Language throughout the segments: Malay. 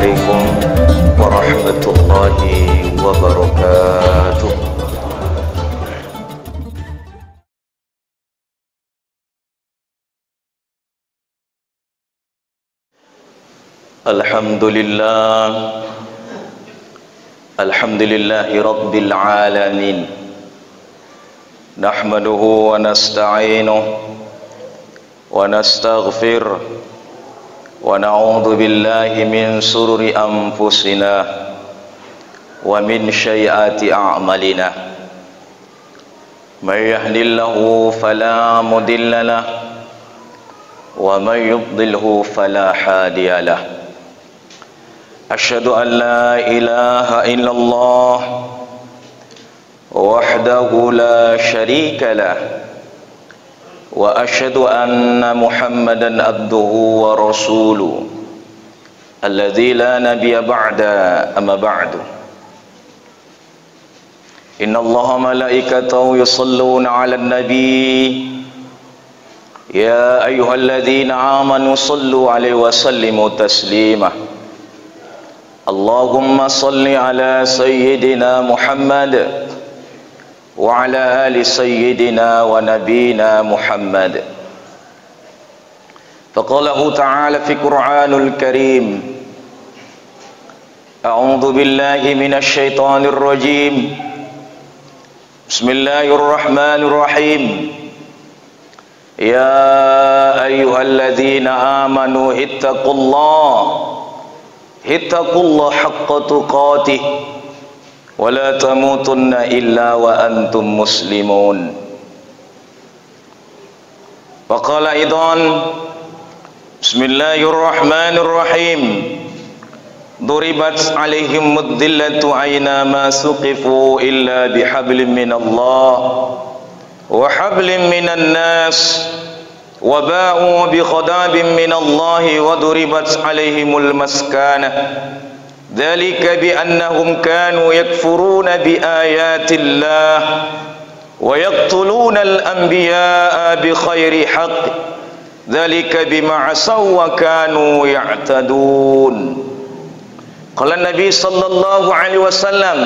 Assalamualaikum warahmatullahi wabarakatuh. Alhamdulillahi rabbil alamin. Nahmaduhu wa nasta'inuhu wa nastaghfiruh wa na'udzu billahi min sururi anfusina wa min sayyiati a'malina. May yahdihillahu fala mudilla lahu wa may yudlilhu fala hadiya lahu. Asyhadu an la ilaha illallah wahdahu la syarika lahu wa asyhadu anna Muhammadan abduhu wa rasuluhu alladzi la nabiyya ba'da amma ba'du. Inna Allaha malaikatahu yusalluna 'alan nabi ya ayyuhalladzina amanu sallu 'alaihi wa sallimu taslima. Allahumma salli ala sayyidina Muhammad wa ala ali sayyidina wa nabina Muhammad. Faqalahu ta'ala fi Qur'anul Karim, a'udzu billahi minasy syaithanir rajim. Bismillahirrahmanirrahim. Ya ayyuhalladzina amanu ittaqullaha haqqa tuqatih wa la tamutunna illa wa antum muslimun. Wa qala aidan, bismillahirrahmanirrahim, duribat alaihim mudillatu aina ma suqifu illa bihablin minallah wa hablin minan nas wa ba'u bi khadabin minallahi wa duribat alaihimul maskanah dzalika bi annahum kanu yakfuruna bi ayatillah wa yaqtuluna al-anbiya'a bi khairi haqq dzalika bima asaw wa kanu ya'tadun. Qala Nabi sallallahu alaihi wasallam,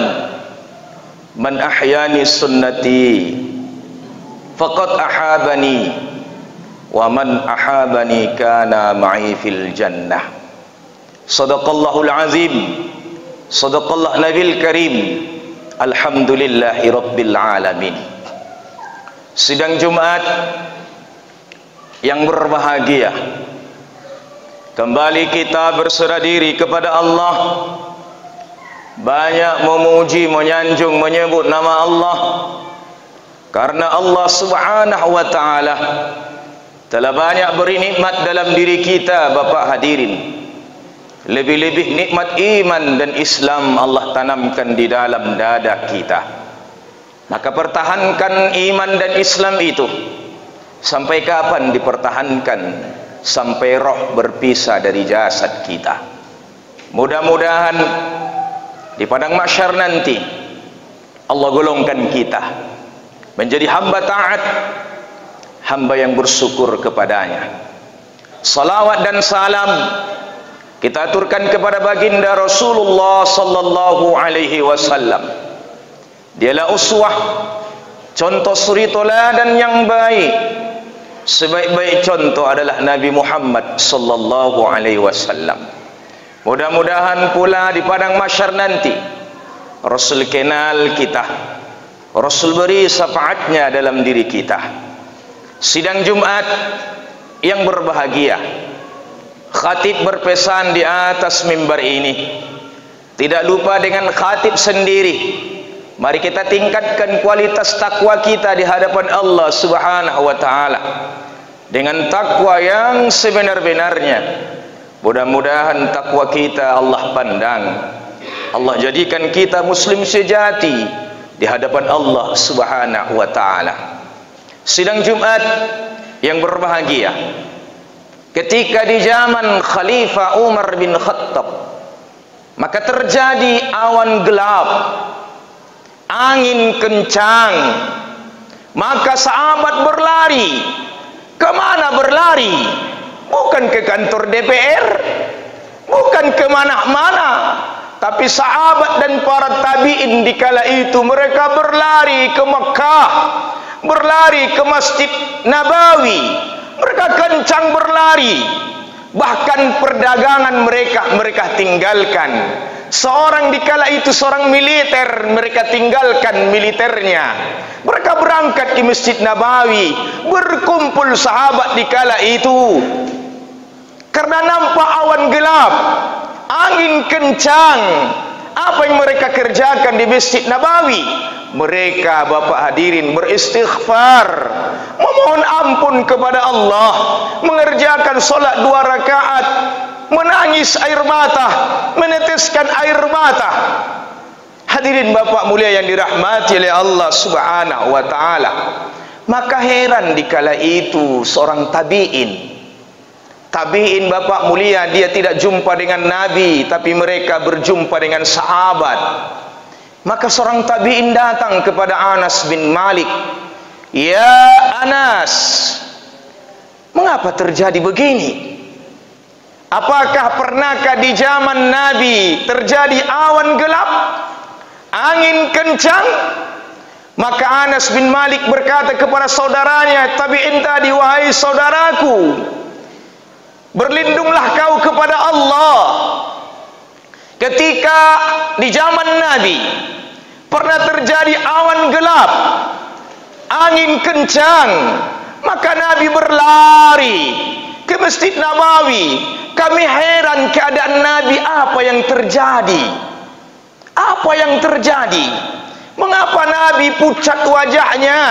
man ahyani sunnati faqad ahabani wa man ahabani kana ma'i fil jannah. Sadaqallahul azim, sadaqallah nabil karim. Alhamdulillahi rabbil alamin. Sidang Jumat yang berbahagia, kembali kita berserah diri kepada Allah, banyak memuji, menyanjung, menyebut nama Allah, karena Allah subhanahu wa ta'ala telah banyak beri nikmat dalam diri kita. Bapak hadirin, lebih-lebih nikmat iman dan Islam Allah tanamkan di dalam dada kita. Maka pertahankan iman dan Islam itu. Sampai kapan dipertahankan? Sampai roh berpisah dari jasad kita. Mudah-mudahan di padang mahsyar nanti Allah golongkan kita menjadi hamba taat, hamba yang bersyukur kepadanya. Salawat dan salam kita aturkan kepada baginda Rasulullah sallallahu alaihi wasallam. Dialah uswah, contoh suri teladan yang baik. Sebaik-baik contoh adalah Nabi Muhammad sallallahu alaihi wasallam. Mudah-mudahan pula di padang mahsyar nanti Rasul kenal kita, Rasul beri syafaatnya dalam diri kita. Sidang Jumat yang berbahagia, khatib berpesan di atas mimbar ini, tidak lupa dengan khatib sendiri. Mari kita tingkatkan kualitas takwa kita di hadapan Allah subhanahu wa ta'ala dengan takwa yang sebenar-benarnya. Mudah-mudahan takwa kita Allah pandang, Allah jadikan kita muslim sejati di hadapan Allah subhanahu wa ta'ala. Sidang Jumat yang berbahagia, ketika di zaman Khalifah Umar bin Khattab, maka terjadi awan gelap, angin kencang, maka sahabat berlari. Kemana berlari? Bukan ke kantor DPR, bukan ke mana-mana. Tapi sahabat dan para tabi'in di kala itu mereka berlari ke Mekah, berlari ke Masjid Nabawi, mereka kencang berlari. Bahkan perdagangan mereka tinggalkan. Seorang di kala itu seorang militer, mereka tinggalkan militernya. Mereka berangkat di Masjid Nabawi, berkumpul sahabat di kala itu. Karena nampak awan gelap, angin kencang. Apa yang mereka kerjakan di Masjid Nabawi? Mereka, Bapak hadirin, beristighfar, memohon ampun kepada Allah, mengerjakan solat 2 rakaat, menangis air mata, meneteskan air mata. Hadirin Bapak mulia yang dirahmati oleh Allah Subhanahu wa taala. Maka heran di kala itu seorang tabi'in. Tabi'in Bapak mulia, dia tidak jumpa dengan Nabi, tapi mereka berjumpa dengan sahabat. Maka seorang tabi'in datang kepada Anas bin Malik. Ya Anas, mengapa terjadi begini? Apakah pernahkah di zaman Nabi terjadi awan gelap, angin kencang? Maka Anas bin Malik berkata kepada saudaranya tabi'in tadi, wahai saudaraku, berlindunglah kau kepada Allah. Ketika di zaman Nabi pernah terjadi awan gelap, angin kencang, maka Nabi berlari ke Masjid Nabawi. Kami heran keadaan Nabi, apa yang terjadi? Apa yang terjadi? Mengapa Nabi pucat wajahnya?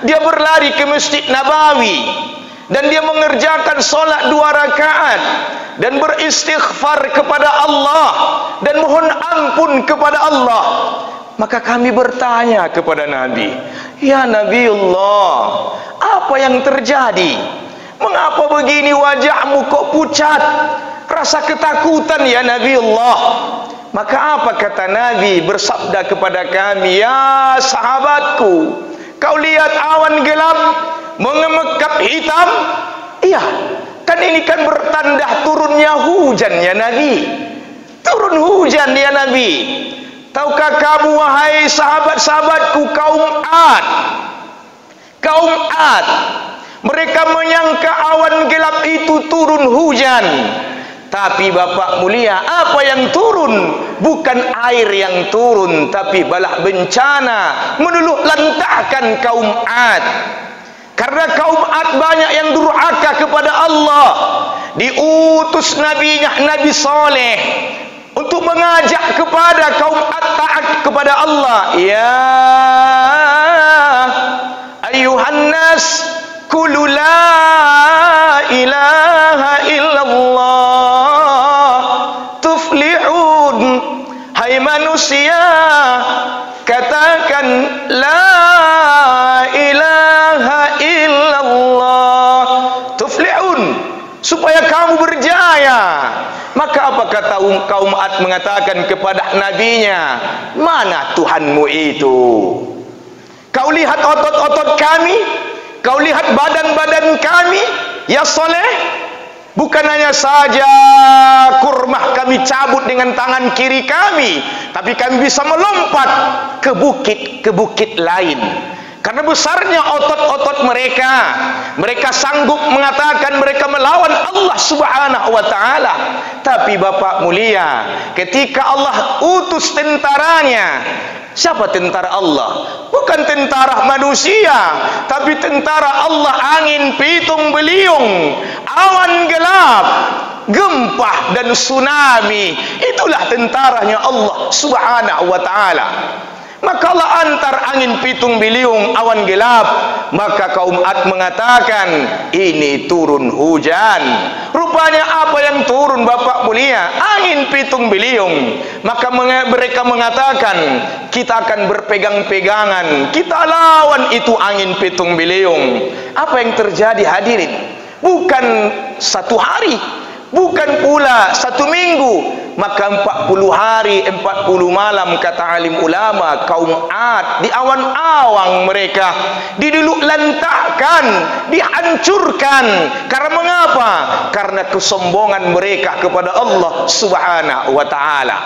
Dia berlari ke Masjid Nabawi dan dia mengerjakan solat 2 rakaat dan beristighfar kepada Allah dan mohon ampun kepada Allah. Maka kami bertanya kepada Nabi, ya Nabiullah, apa yang terjadi? Mengapa begini wajahmu kok pucat? Rasa ketakutan ya Nabiullah. Maka apa kata Nabi bersabda kepada kami, ya sahabatku, kau lihat awan gelap mengemekap hitam? Iya, kan ini kan bertanda turunnya hujan ya Nabi. Turun hujan ya Nabi. Tahukah kamu wahai sahabat-sahabatku kaum Ad? Kaum Ad, mereka menyangka awan gelap itu turun hujan. Tapi Bapak mulia, apa yang turun? Bukan air yang turun, tapi bala bencana meluluh lantahkan kaum Ad. Karena kaum Ad banyak yang durhaka kepada Allah. Diutus nabinya Nabi Saleh untuk mengajak kepada kaum Ad taat kepada Allah. Ya ayuhan nas, qulu la ilaha illallah tuflihun. Hai manusia, katakan la ilaha illallah tuflihun, supaya kamu berjaya. Maka apa kata kaum Ad mengatakan kepada nabinya, mana Tuhanmu itu? Kau lihat otot-otot kami, kau lihat badan-badan kami ya Saleh. Bukan hanya saja kurma kami cabut dengan tangan kiri kami, tapi kami bisa melompat ke bukit lain. Karena besarnya otot-otot mereka, mereka sanggup mengatakan mereka melawan Allah Subhanahu wa taala. Tapi Bapak mulia, ketika Allah utus tentaranya, siapa tentara Allah? Bukan tentara manusia, tapi tentara Allah, angin pitung beliung, awan gelap, gempa dan tsunami. Itulah tentaranya Allah Subhanahu wa taala. Maka Allah antar angin pitung beliung, awan gelap. Maka kaum Ad mengatakan, ini turun hujan. Rupanya apa yang turun Bapak mulia? Angin pitung beliung. Maka mereka mengatakan, kita akan berpegang-pegangan, kita lawan itu angin pitung beliung. Apa yang terjadi hadirin? Bukan satu hari, bukan pula 1 minggu, maka 40 hari 40 malam, kata alim ulama. Kaum Ad di awan-awang mereka diduluk lantakkan, dihancurkan. Karena mengapa? Karena kesombongan mereka kepada Allah Subhanahu wa ta'ala.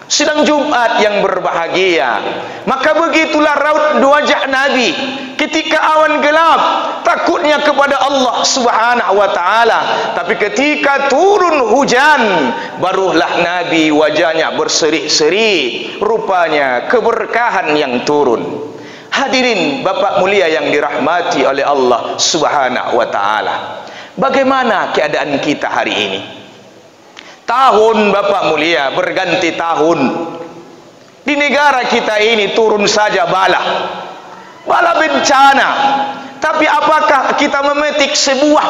Sidang Jumat yang berbahagia, maka begitulah raut wajah Nabi ketika awan gelap, takutnya kepada Allah Subhanahu wa ta'ala. Tapi ketika turun hujan, barulah Nabi wajahnya berseri-seri, rupanya keberkahan yang turun. Hadirin Bapak mulia yang dirahmati oleh Allah Subhanahu wa ta'ala, bagaimana keadaan kita hari ini? Tahun Bapak mulia berganti tahun. Di negara kita ini turun saja bala bencana. Tapi apakah kita memetik sebuah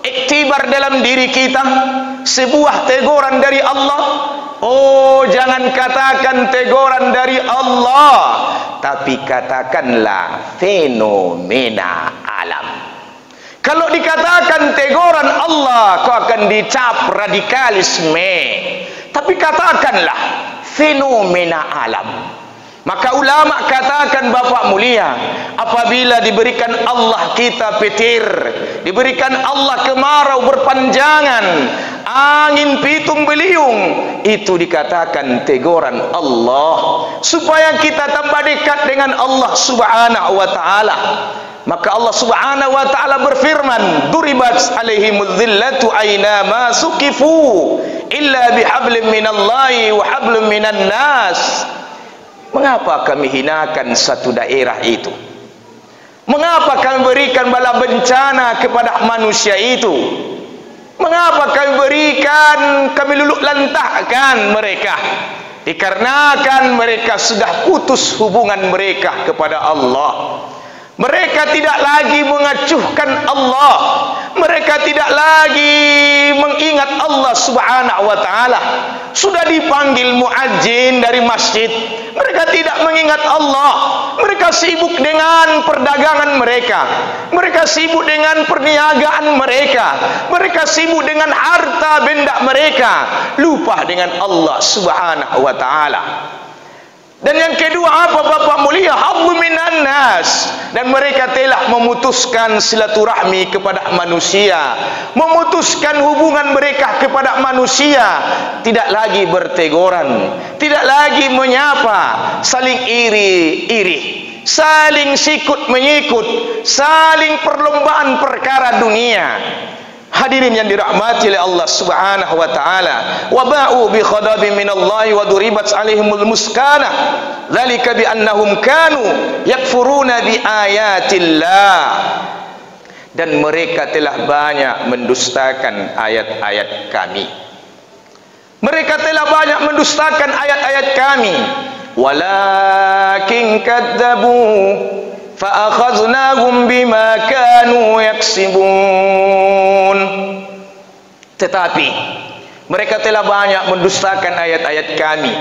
iktibar dalam diri kita, sebuah teguran dari Allah? Oh, jangan katakan teguran dari Allah, tapi katakanlah fenomena alam. Kalau dikatakan teguran Allah, kau akan dicap radikalisme. Tapi katakanlah fenomena alam. Maka ulama katakan Bapak mulia, apabila diberikan Allah kita petir, diberikan Allah kemarau berpanjangan, angin pitung beliung, itu dikatakan teguran Allah, supaya kita tambah dekat dengan Allah Subhanahu wa ta'ala. Maka Allah Subhanahu wa ta'ala berfirman, duribat alaihimudz zillatu aina ma suqifu illa bihablin minallahi wa hablum minan nas. Mengapa kami hinakan satu daerah itu? Mengapa kami berikan bala bencana kepada manusia itu? Mengapa kami luluh lantahkan mereka? Dikarenakan mereka sudah putus hubungan mereka kepada Allah. Mereka tidak lagi mengacuhkan Allah. Mereka tidak lagi mengingat Allah Subhanahu wa ta'ala. Sudah dipanggil muadzin dari masjid, mereka tidak mengingat Allah. Mereka sibuk dengan perdagangan mereka, mereka sibuk dengan perniagaan mereka, mereka sibuk dengan harta benda mereka, lupa dengan Allah Subhanahu wa ta'ala. Dan yang kedua apa Bapak mulia? Hablum minan nas. Dan mereka telah memutuskan silaturahmi kepada manusia, memutuskan hubungan mereka kepada manusia. Tidak lagi berteguran, tidak lagi menyapa, saling iri-iri, saling sikut menyikut, saling perlombaan perkara dunia. Hadirin yang dirahmati oleh Allah Subhanahu wa ta'ala, wa ba'u bi khadabin minallahi wa duribat alaihimul muskana dzalika bi annahum kanu yakfuruna bi ayatillah. Dan mereka telah banyak mendustakan ayat-ayat kami. Mereka telah banyak mendustakan ayat-ayat kami. Walakin kadzabu fa'akhadnahum bima kanu yaksibun. Tetapi mereka telah banyak mendustakan ayat-ayat kami,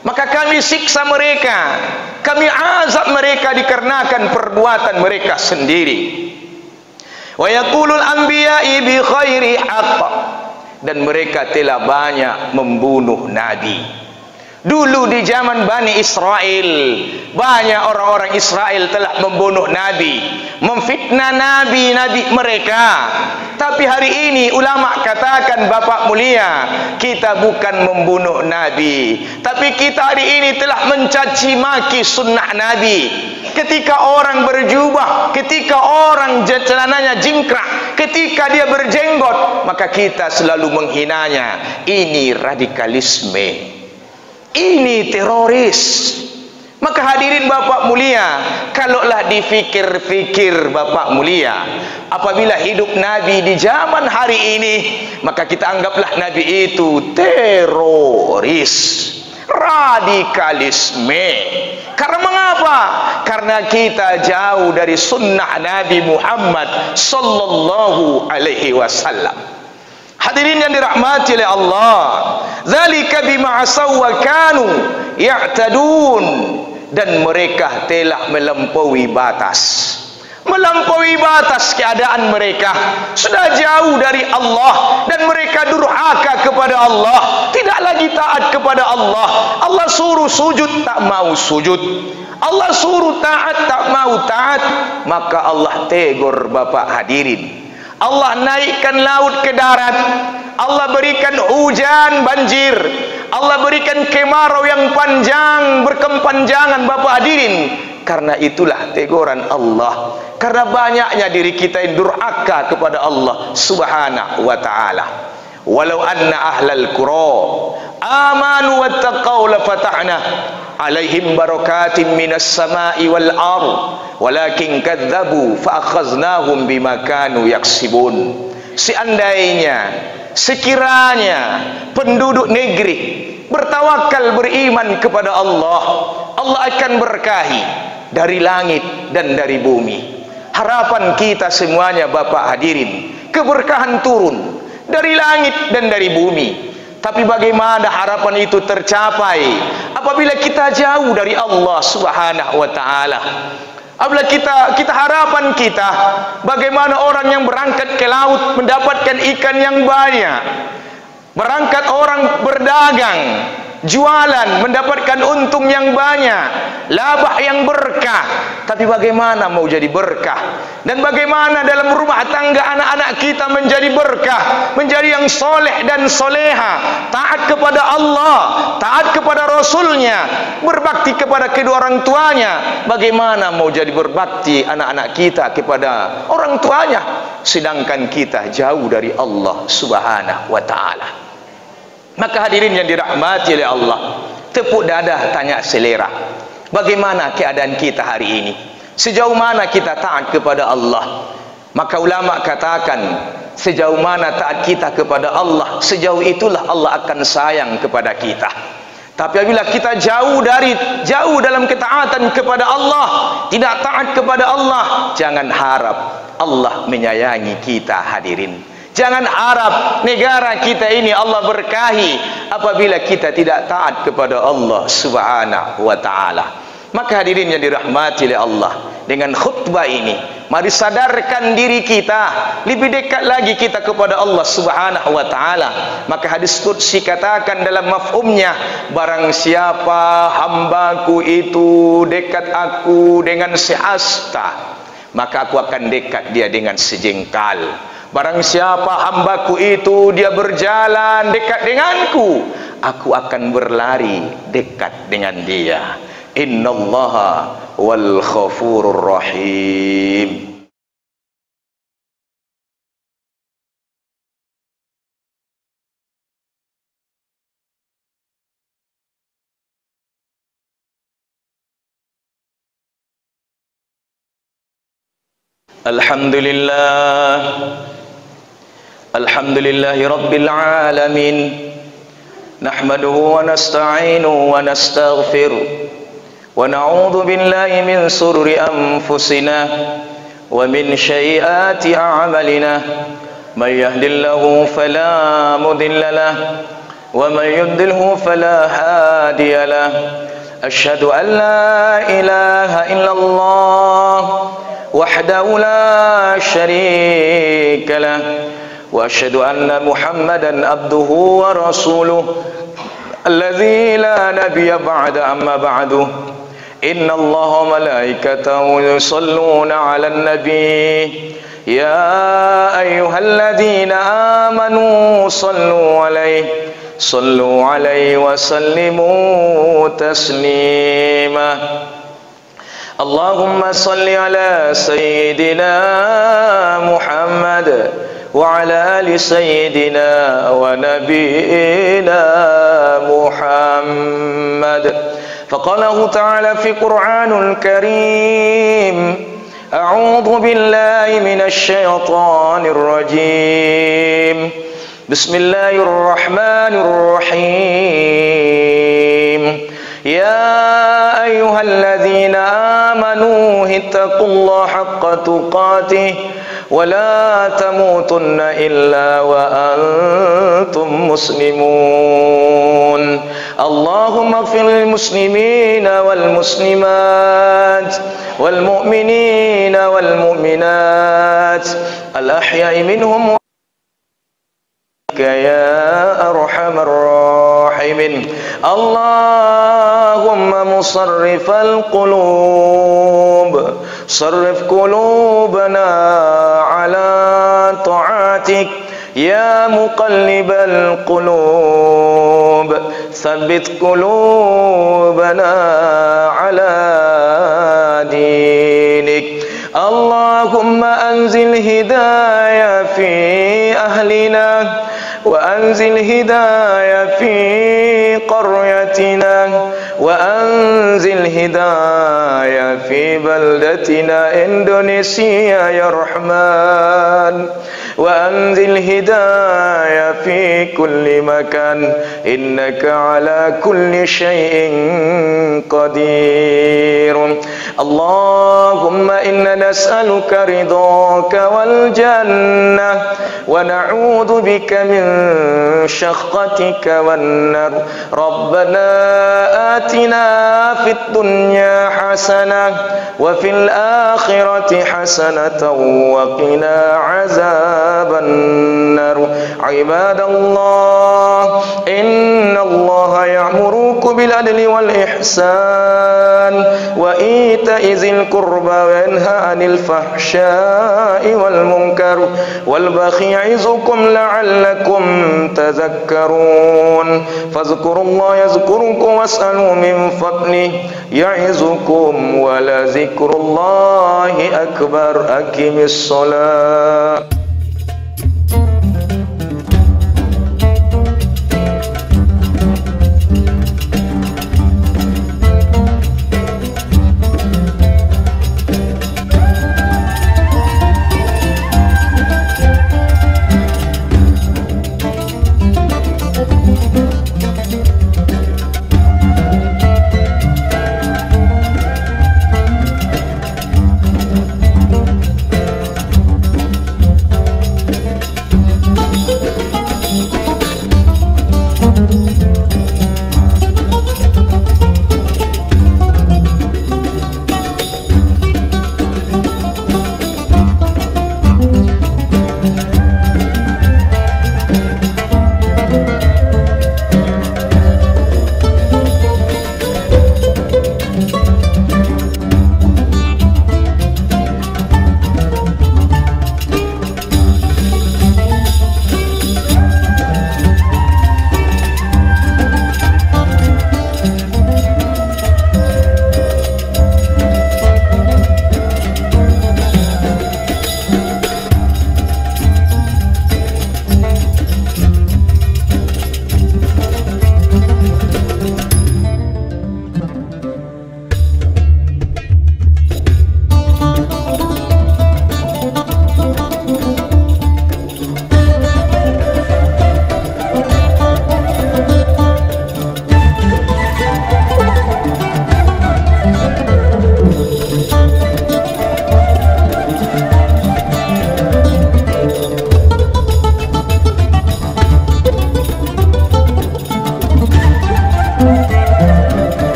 maka kami siksa mereka, kami azab mereka dikarenakan perbuatan mereka sendiri. Wa yaqulul anbiya'i bi khairi haqq. Dan mereka telah banyak membunuh nabi. Dulu di zaman Bani Israel, banyak orang-orang Israel telah membunuh Nabi, memfitnah Nabi-Nabi mereka. Tapi hari ini ulama katakan Bapak mulia, kita bukan membunuh Nabi, tapi kita hari ini telah mencaci maki sunnah Nabi. Ketika orang berjubah, ketika orang celananya jingkrak, ketika dia berjenggot, maka kita selalu menghinanya. Ini radikalisme, ini teroris. Maka hadirin Bapak mulia, kalaulah dipikir-pikir Bapak mulia, apabila hidup Nabi di zaman hari ini, maka kita anggaplah Nabi itu teroris, radikalisme. Karena mengapa? Karena kita jauh dari sunnah Nabi Muhammad sallallahu alaihi wasallam. Hadirin yang dirahmati oleh Allah, zalika bima asaw wa kanu ya'tadun. Dan mereka telah melampaui batas. melampaui batas keadaan mereka, sudah jauh dari Allah dan mereka durhaka kepada Allah, tidak lagi taat kepada Allah. Allah suruh sujud tak mau sujud, Allah suruh taat tak mau taat, maka Allah tegur bapak hadirin. Allah naikkan laut ke darat, Allah berikan hujan banjir, Allah berikan kemarau yang panjang berkepanjangan bapak hadirin. Karena itulah teguran Allah, karena banyaknya diri kita yang durhaka kepada Allah subhanahu wa ta'ala. Walau anna ahlal qura amanu wattaqau lafatahna alaihim barakatin minas sama'i wal ard walakin kadzabu fa akhaznahum bima kanu yaksibun. Seandainya, sekiranya penduduk negeri bertawakal, beriman kepada Allah, Allah akan berkahi dari langit dan dari bumi. Harapan kita semuanya bapak hadirin, keberkahan turun dari langit dan dari bumi. Tapi bagaimana harapan itu tercapai apabila kita jauh dari Allah subhanahu wa ta'ala? Apabila kita harapan kita, bagaimana orang yang berangkat ke laut mendapatkan ikan yang banyak, berangkat orang berdagang, jualan, mendapatkan untung yang banyak, labah yang berkah. Tapi bagaimana mau jadi berkah? Dan bagaimana dalam rumah tangga anak-anak kita menjadi berkah, menjadi yang soleh dan soleha, taat kepada Allah, taat kepada Rasulnya, berbakti kepada kedua orang tuanya. Bagaimana mau jadi berbakti anak-anak kita kepada orang tuanya, sedangkan kita jauh dari Allah subhanahu wa ta'ala? Maka hadirin yang dirahmati oleh Allah, tepuk dada tanya selera, bagaimana keadaan kita hari ini? Sejauh mana kita taat kepada Allah? Maka ulama katakan, sejauh mana taat kita kepada Allah, sejauh itulah Allah akan sayang kepada kita. Tapi apabila kita jauh dalam ketaatan kepada Allah, tidak taat kepada Allah, jangan harap Allah menyayangi kita hadirin. Jangan harap negara kita ini Allah berkahi apabila kita tidak taat kepada Allah subhanahu wa ta'ala. Maka hadirin yang dirahmati oleh Allah, dengan khutbah ini mari sadarkan diri kita, lebih dekat lagi kita kepada Allah subhanahu wa ta'ala. Maka hadis qudsi katakan dalam mafhumnya, barang siapa hambaku itu dekat aku dengan sehasta, maka aku akan dekat dia dengan sejengkal. Barang siapa hambaku itu dia berjalan dekat denganku, aku akan berlari dekat dengan dia. Innallaha wal ghafurur rahim. Alhamdulillah, alhamdulillahi rabbil alamin, nahmaduhu wa nasta'inuhu wa nastaghfiruh wa na'udzu billahi min sururi anfusina wa min sayyiati a'malina. May yahdihillahu fala mudilla lahu wa may yudlilhu fala hadiya lahu. Asyhadu an la ilaha illallah wahdahu la syarika lah wa asyhadu anna Muhammadan abduhu wa rasuluh alladzi la nabiyya ba'da amma ba'du. Inna Allaha wa malaikatahu yusalluna 'alan nabi ya ayyuhalladzina amanu sallu 'alaihi wa sallimu taslima. Allahumma salli ala sayyidina Muhammad wa ala ali sayyidina wa nabiyyina Muhammad. Faqalahu ta'ala fi Qur'anul Karim, a'udzu billahi minasy syaithanir rajim. Bismillahirrahmanirrahim. Ya ayyuhalladzina amanu ittaqullaha haqqa tuqatih wa la tamutunna illa wa antum muslimun. Allahumma ighfir lil muslimina wal muslimat والمؤمنين والمؤمنات الأحياء منهم يا أرحم الراحمين. اللهم مصرف القلوب صرف قلوبنا على طاعتك يا مقلب القلوب ثبت قلوبنا على دينك. اللهم أنزل هداية في أهلنا وأنزل هداية في قريتنا وأنزل هداية في بلدتنا إندونيسيا يا رحمن وأنزل هداية في كل مكان إنك على كل شيء قدير. اللهم إنا نسألك رضاك والجنة ونعوذ بك من شقتك والنار. ربنا آتنا في الدنيا حسنة وفي الآخرة حسنة وقنا عذاب النار. عباد الله إن الله يأمركم بالعدل والإحسان وإيتاء ذي القربى وينهى عن الفحشاء والمنكر والبغي يعظكم لعلكم تذكرون. فاذكروا الله يذكركم واسألوا من فضله يعظكم ولذكر الله أكبر. أقم الصلاة.